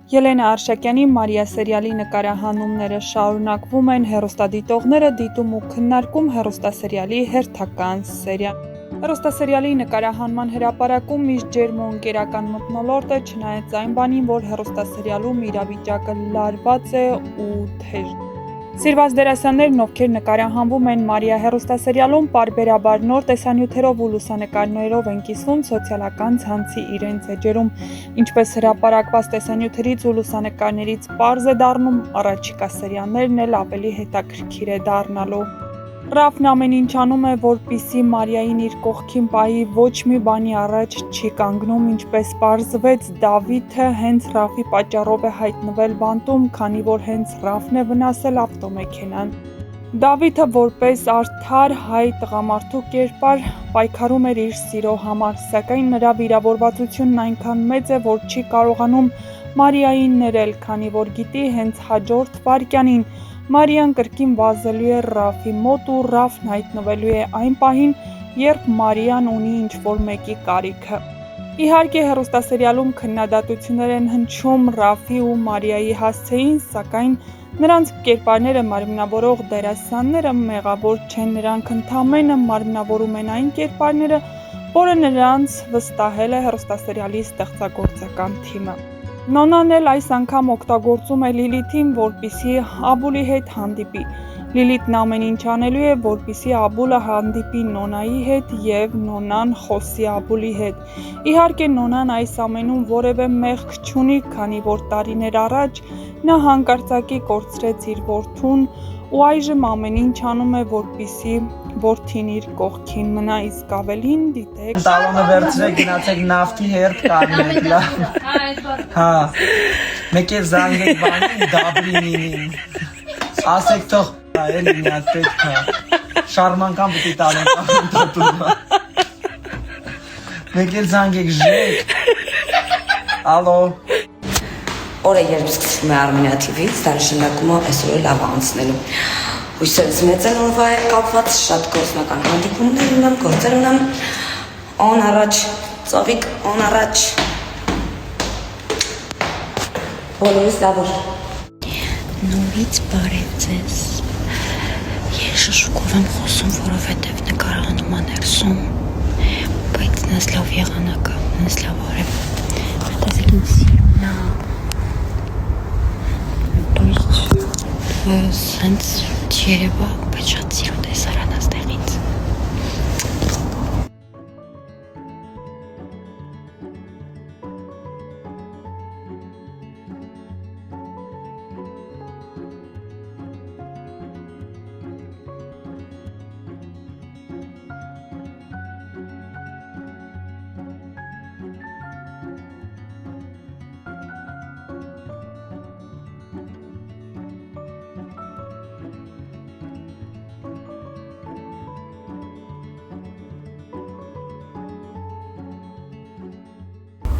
Ելենա Արշակյանի Մարիա սերիալի նկարահանումները շարունակվում են, հեռուստադիտողները դիտում ու քննարկում հեռուստասերիալի հերթական սերիան։ Հեռուստասերիալի նկարահանման հրապարակում միշտ ջերմ ու ընկերական մթնոլորտ է, չնայած այն բանին, որ հեռուստասերիալում իրավիճակը լարված է ու թեժ։ Սիրված դերասաններն, ովքեր նկարահանվում են Մարիա հեռուստասերիալում, պարբերաբար նոր տեսանյութերով ու լուսանկարներով են կիսվում սոցիալական ցանցի իրենց էջերում, ինչպես հրապարակված տեսանյութերից ու լուսանկարներից պարզ է դառնում, առաջիկա սերիաներն էլ ավելի հետաքրքիր է դառնալու։ Ռաֆն ամեն ինչ անում է, որպեսզի Մարիային իր կողքին պահի, ոչ մի բանի առաջ չի կանգնում, ինչպես պարզվեց, Դավիթը հենց Ռաֆի պատճառով է հայտնվել բանտում, քանի որ հենց Ռաֆն է վնասել ավտոմեքենան։ Դավիթը որպես արդար հայ տղամարդու կերպար պայքարում էր իր սիրո համար, սակայն նրա վիրավորվածությունն այնքան մեծ է, որ չի կարողանում Մարիային ներել, քանի որ գիտի հենց հաջորդ վայրկյանին Մարիան կրկին վազելու է Ռաֆի մոտ ու Ռաֆն հայտնվելու է այն պահին, երբ Մարիան ունի ինչ-որ մեկի կարիքը։ Իհարկե հեռուստասերիալում քննադատություններ են հնչում Ռաֆի ու Մարիայի հասցեին, սակայն նրանց կերպարները մարմնավորող դերասանները մեղավոր չեն, նրանք ընդամենը մարմնավորում են այն կերպարները, որը նրանց վստահել է հեռուստասերիալի ստեղծագործական թիմը։ Նոնան էլ այս անգամ օգտագործում է Լիլիթին, որպեսզի Աբուլի հետ հանդիպի։ Լիլիթն ամեն ինչ անելու է, որպեսզի Աբուլը հանդիպի Նոնայի հետ և Նոնան խոսի Աբուլի հետ։ Իհարկե Նոնան այս ամենում որևէ մեղք չունի, քանի որ տարիներ առաջ նա հանկարծակի կորցրեց իր որդուն ու այժմ ամեն ինչ անում է, որպեսզի որդին իր կողքին մնա, իսկ ավելին դիտեք։ Տալոնը վերցրեք, գնացեք նավթի հերթ կանեք, լավ։ Հա։ Մեկ էլ զանգեք բանին Դաբրինին։ Ասեք թող էլի մի հատ պետք է։ Շարմանքան պիտի տալեն տատում։ Մեկ էլ զանգեք ժեք։ Ալո։ Օրը երբ սկսվում է Armenia TV-ից, դա նշանակում է այսօր լավ անցնելու։ Հույսերս մեծ են օրվա հետ կապված, շատ գործնական հանդիպումներ ունեմ, գործեր ունեմ, on առաջ, ծովիկ, on առաջ, բոլորիս լավոր։ Նորից բարև ձեզ, ես շշուկով եմ խոսում, որովհետև նկարահանում աներսում, բայց նես լավ եղանակը, նես լավ արև, հետազեք ինձ սիրում նա, հենց երևա, բայց շատ սիրուն տեսարան աստեղից։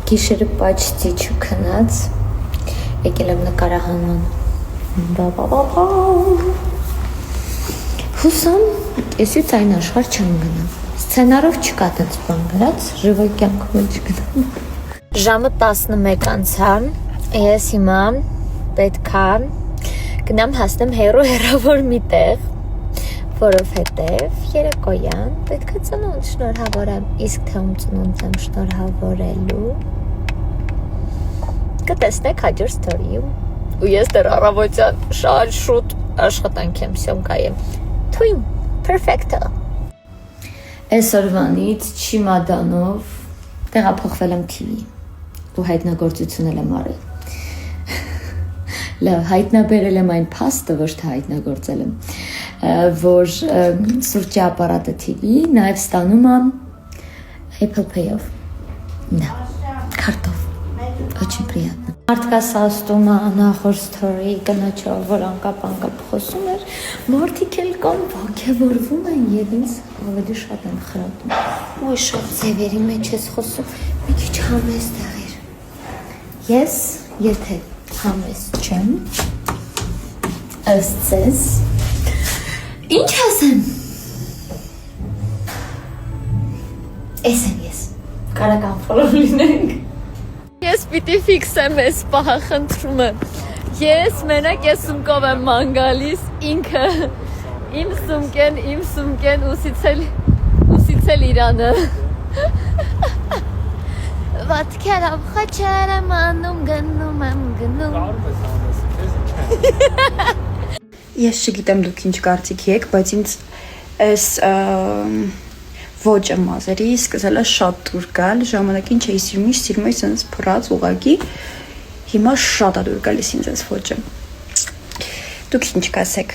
Գիշերը պաչտի չքնած, եկել եմ նկարահանման, հուսամ, եսից այն աշխար չեմ գնա, սցենարով չկա տենց բան գրած, ժվոյ կյանքում չգնամ։ Ժամը 11 անցան, ես հիմա պետքա գնամ հասնեմ հեռավոր մի տեղ, որովհետև երեկոյան պետքա ծնունդ շնորհավորեմ, իսկ թե ում ծնունդ եմ շնորհավորելու կտեսնեք հաջորդ ստորիում ու ես դեռ առավոտյան շատ շուտ աշխատանք եմ սյոմկայեմ թույմ, պերֆեկտը Այսօրվանից չիմադանով տեղափոխվել եմ TV ու հայտնագործություն եմ արել լավ, հայտնաբերել եմ այն փաստը, ոչ թե հայտնագործել եմ որ սուրճի ապարատը TV նաև ստանում եմ Apple Pay-ով да, քարտով Очень приятно. Մարդկաս ասում է նախոր story կնոջով, որ անկապ խոսում էր, մարդիկ էլ կան ոգևորվում են եւ ինձ ավելի շատ են խրատում։ Ոյ շատ ձևերի մեջ ես խոսում, մի քիչ համեստ եղիր։ Ես, եթե համեստ չեմ, ըստ ձեզ, ինչ ասեմ։ Ես եմ ես, կարական ֆոլով լինենք։ Ես պիտի ֆիքսեմ այս պահը, խնդրում եմ։ Ես մենակ ես սումկով եմ ման գալիս, ինքը իմ սումկեն ուսից էլ իրանը։ Ոտքերով խաչեր եմ անում, գնում եմ, գնում։ Ես չգիտեմ դուք ինչ կարծիքի եք, բայց ինձ այս ոճը մազերի սկսել է շատ դուր գալ, ժամանակին չէի սիրում էի սենց փռած ուղակի, հիմա շատ է դուր գալիս ինձ այս ոճը։ Դուք ինչ կասեք,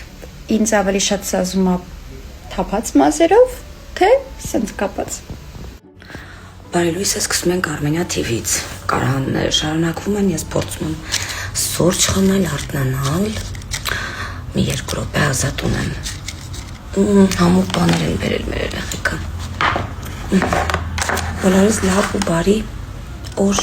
ինձ ավելի շատ սազում է թափած մազերով, թե սենց կապած։ Բարի լույս է սկսում ենք Armenia TV-ց, կարանները շարունակվում են, ես փորձում եմ սուրճ խմել, արթնանալ, մի 2 րոպե ազատ ունեմ, համուր բաներ են բերել մեր երեխեքը, բոլորս լավ ու բարի օր